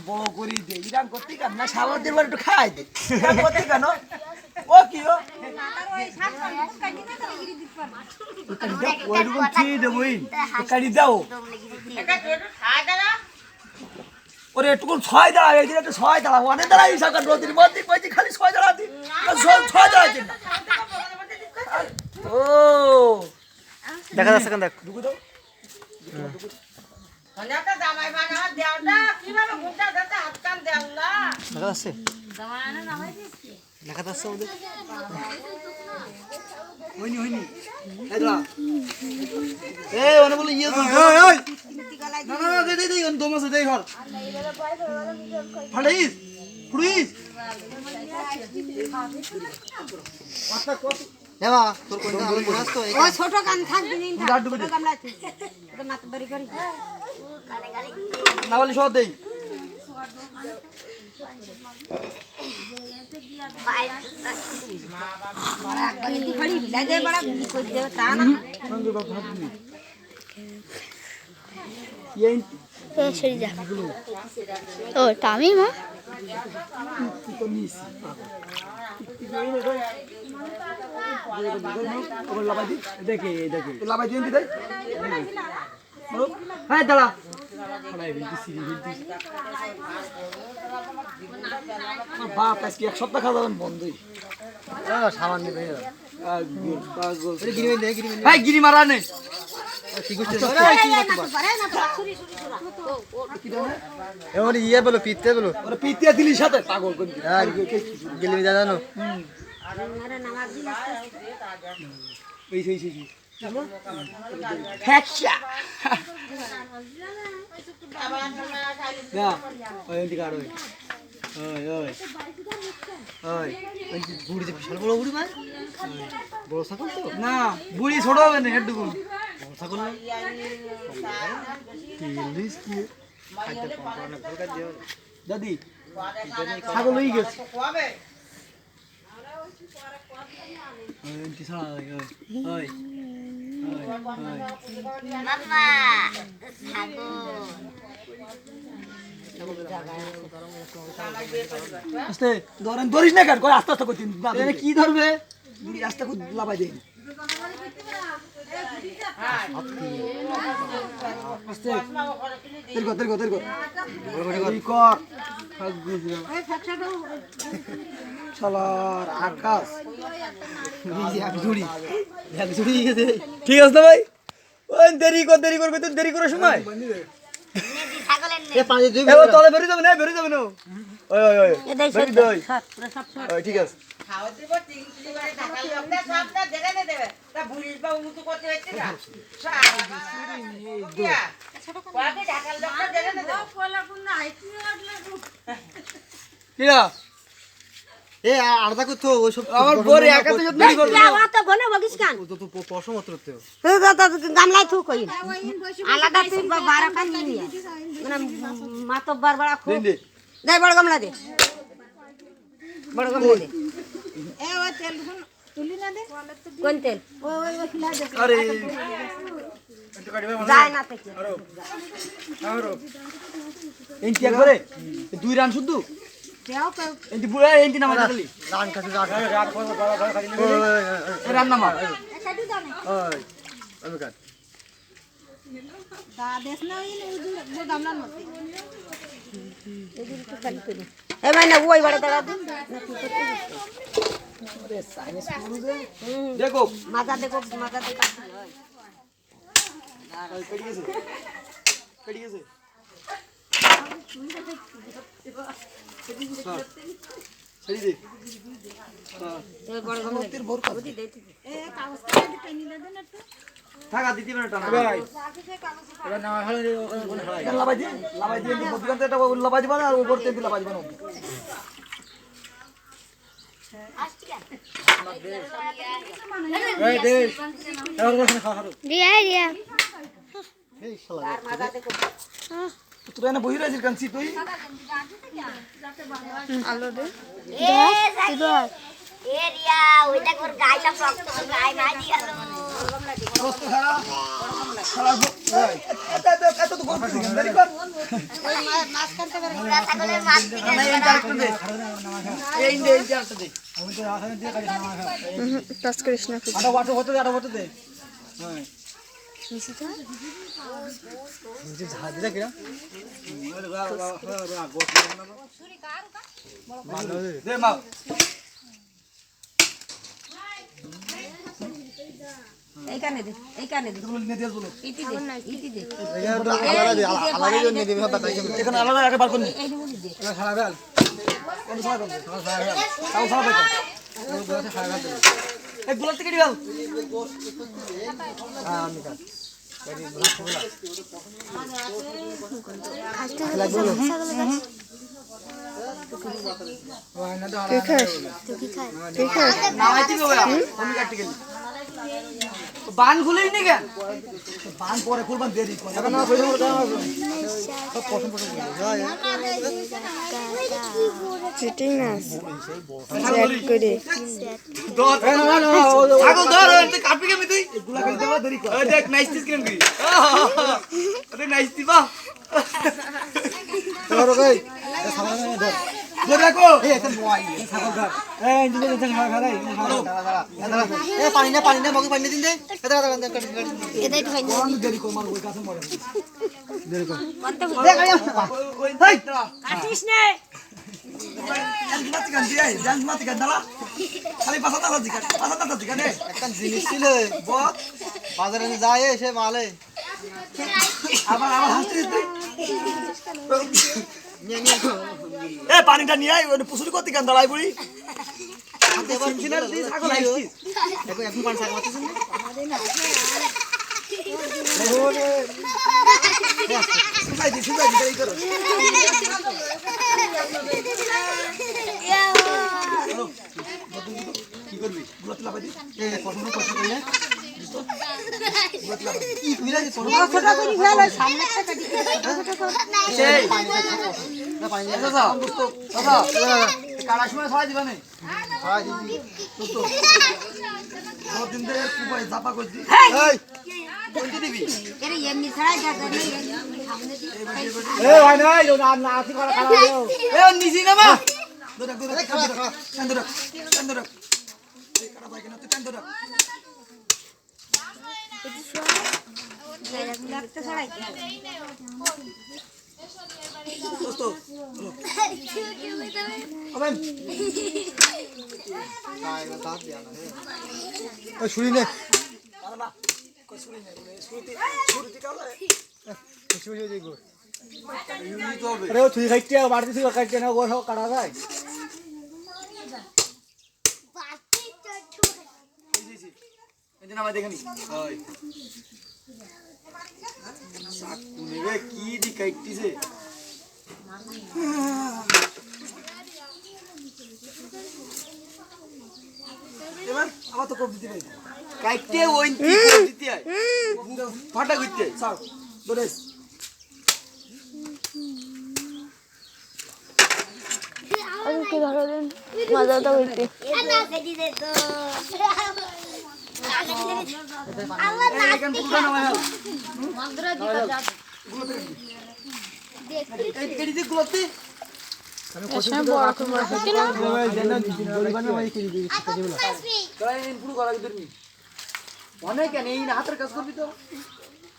বড় করি দে ইরান করতে কেন না সাবান দেবার একটু খাই দে করতে কেন ও কি ও কাটি দাও ওরে একটু ছয় দাঁড়া একটু ছয় দাঁড়া অনেক দাঁড়াই সরকার নদীর মধ্যে বলছি খালি ছয় দাঁড়া দি ছয় দাঁড়াচ্ছি না ও দেখা যাচ্ছে কেন দেখ ঢুকে দাও দেখা যাচ্ছে দেখা যাচ্ছে ওদের হয়নি হয়নি অনেক বলে ইয়ে না না দে দে দে দম আছে দেই ঘর ফাড়াইস ফুড়িস আচ্ছা কত দেবা তোর কোন গাছ তো ওই ছোট কান থাকবি নিন থাক ছোট গামলা আছে ওটা মাত বাড়ি করি না বলি সব দেই বড়া একবারে দি খড়ি লাগে বড়া কি কই দেব তা না সঙ্গে বাপ হাত দিবি এই সরে যা ও টামি মা তো নিস লাভাই দি দেখে দেখে লাভাই দিন দিই হ্যাঁ দাঁড়া বাপ আজকে এক সপ্তাহ খাওয়া যাবেন বন্ধই সামান্য গিরি মারা নেই এমন ইয়ে বলো পিতে বলো ওরা পিতিয়া দিলি সাথে পাগল করে গেলে জানো আরে নামাজ দিন এই সেই সেই হ্যাকশা না ওই এন্টি কার্ড ওই ওই ওই ওই বুড়ি যে বিশাল বড় বুড়ি মা বড় ছাগল তো না বুড়ি ছোট হবে না হেডুকুন বড় ছাগল না তিলিশ কি খাইতে কম না ভুল কাজ দিও দাদি ছাগল হয়ে গেছে ওই এন্টি ছাড়া ওই ওই বাবা আস্তে ধরেন ধরিস না কার কই আস্তে আস্তে করতিন এনে কি ধরবে বুড়ি আস্তে করে লাভাই দেন আস্তে তের কর এই কর শালার আকাশ এক জুড়ি গেছে ঠিক আছে ভাই ওই দেরি কর তো দেরি করার সময় এ পানি দুই এবার তলে বেরিয়ে যাবে না ওই ওই ওই এদাই সব বেরিয়ে দই পুরো সব ওই ঠিক আছে খাওয়া দিব তিন কিলো করে ঢাকা লবটা সবটা দেখে দেবে তা বুড়ির বা উন্নত করতে হচ্ছে না কোয়াকে ঢাকা লবটা দেখে দেবে কিরা এ আলাদা করতে ওই সব আমার বরে একাতে যত দেরি করবে আওয়া তো গনে বগিস কান তো তো পশম মাত্র তো গামলাই থু কই আলাদা তুই বারা কান নিয়ে মানে মাতব্বার বড়া খু দে দে বড় গামলা দে বড় গামলা দে এ ও তেল তুলি না দে কোন তেল ও খিলা দে আরে যায় না থেকে এন্টি একবারে দুই রান শুধু দেও তো এন্টি বুড়া এন্টি নামা খালি রান কাছে রান রান নামা একাডি জানে ওই আমি কাট দা দেশ না ও গামলা মতে এদিন তো খালি তুলি এ মানে ওই বড় দাঁড়া দে দেখো মাথা দেখো কেটে গেছে ছেড়ে দে এ বড় গামলা দে ওদি দে এ কাগজ কাটি টেনি দে না তো থাকা দিতে পারে টানা ভাই এবার না হলে ওখানে হারাই লাভাই দিয়ে মধ্যখান থেকে একটা লাভাই দিবা না আর উপর থেকে লাভাই দিবা না এই দে এবার ওখানে খাওয়া দিয়া দিয়া এই শালা মাথা দেখো তোরা না বহি রয়েছিস কানছি তুই এত তো গল্প দেরি কর টাচ করিস না আটা ওয়াটো হতে দে ঝাড় দিলে কিনা দে মা এই কানে দে তোগুলো নিয়ে দিয়ে বলো ইতি দে এখানে আলাদা একটা বার করনি এই নিবি দে খারাপ বেল কোন সময় করবে তাও সময় পাইতো এই গুলো থেকে দিও তুই খাস তুই খাস না আইতি গো আমি কাটি গেলি বান খুলেই নি কেন বান পরে খুলবান দেরি করে এখন না কইলো চিটিং নাচ চ্যাট করে ছাগল ধর তুই কাটবি কেমনি তুই এগুলা খাইতে দেবা দেরি কর ওই দেখ নাইস স্ক্রিন কি আরে নাইস দিবা ধরো কই সামনে ধর ধরে রাখো এই এটা মোয়াই ছাগল ধর এই ইঞ্জিন দেন খারাই এই পানি না মগে পানি দিন দে এটা এদাই তো ভাই কোন দেরি কর মার ওই কাছে মরে দেরি কর ওই হেই কাটিস নে মাতি গান দিয়ে জান মাতি গান দালা খালি পাছা দালা দিকা নে একটা জিনিস ছিল বত বাজারে যায় সে মালে আবার হাসছিস তুই এ পানিটা নিয়ে আই ওই পুসুরি করতে গান দালাই বুড়ি সিনসিনার দি ছাগল আইছিস দেখো এখন পানি ছাগল আছে সুজাই দি এই করো কি করবি গুলো লাগাই দি এই কত কষ্ট করলে কি কইরা দি তোর ছোট করে ফেল সামনে একটা কাটি সেই না পানি দাদা দাদা কাটার সময় ছড়াই দিবা না তো দিন ধরে কি ভাই জাপা করছি এই কোনটি দিবি এরে এমনি ছাড়া যাবে না সামনে দি এই ভাই নাই না আসি করা খারাপ এ নিছি না মা দোরা কান্দরা এই কাটা ভাই কেন তুই কান্দরা লাগতে ছাড়াই দোস্ত আবেন ওই শুনি নে না কই শুনি না শুরুতে কালে শুনি দেখো ইউনি তো হবে আরে তুই খাইতে বাড়তি তুই খাইতে না গোর কাটা যায় এই যে নামা দেখনি ওই সাক নেবে কি দি কাইতিছে এবার আবার তো কবজি দিবে কাইতে ওই কি দিতে আই ফাটা কইতে সাক দরেস আর কি ধরো দিন মজা তো হইতে এখান পুরো নামা এই কেডি দি গুলোতে কলাই পুরো গলা দিবি অনেক কেন এই না হাতের কাজ করবি তো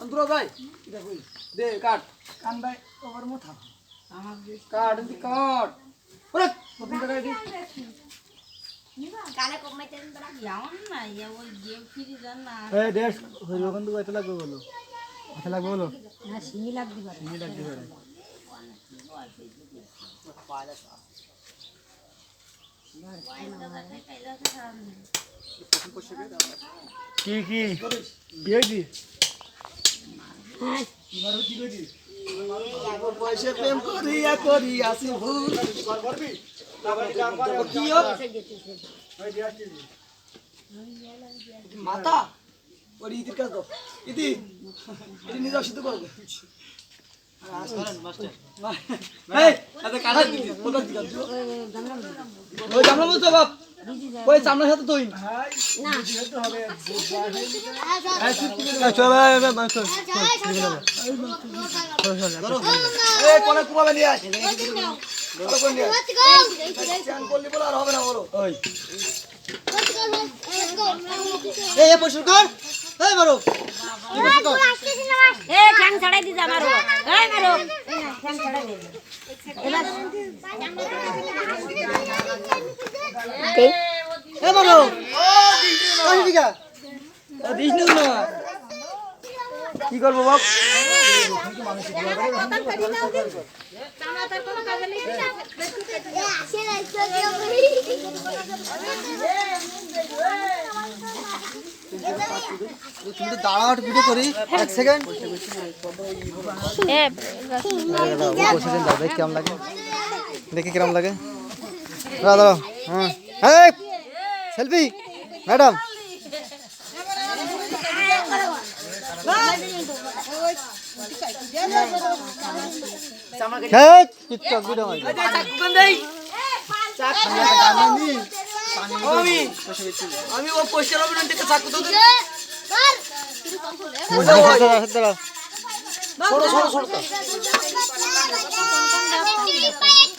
অন্তর ভাই দে কাট কান ভাই ওভার মাথা আমার কাট দি কাট ওরে কত টাকা দি কানে কমাইতেন বড় যাওন না ইয়া ওই গেম ফিরি জান না এই দেশ হইলো কিন্তু এত লাগবে বলো এত লাগবে বলো না সিমি লাগদি পারে তুমি লাগবে পারে কি কি বিয়ে দি পয়সা প্রেম করিয়াছি ভুল কি মাতা ওই ইতির কাজ দাও ইতি এটি নিজে অসিদ্ধ করবো এই আরে কাটা দিবি কোথা দিকে ওই জামলা বলছো বাপ ওই সামনের সাথে তুই চল এই কোনে কুমাবে নিয়ে আয় কোন নিয়ে চান করলি বলে আর হবে না বলো ওই এই পরিষ্কার কর এই মারো এ ঠ্যাং ছাড়াই দি যা মারো এই মারো ঠ্যাং ছাড়াই দে এবার এই মারো ওই দিকে দিস না কি করবো বাপ তুমি দাঁড়াও একটু ভিডিও করি 1 সেকেন্ড দেখি কেমন লাগে দেখি কিরম লাগে দাঁড়াও হ্যাঁ এই সেলফি ম্যাডাম ঠিক টিকটক ভিডিও মারি আমি ও পয়সা লবণ থেকে চাকু তো দাঁড়া ছোট ছোট ছোট Bye.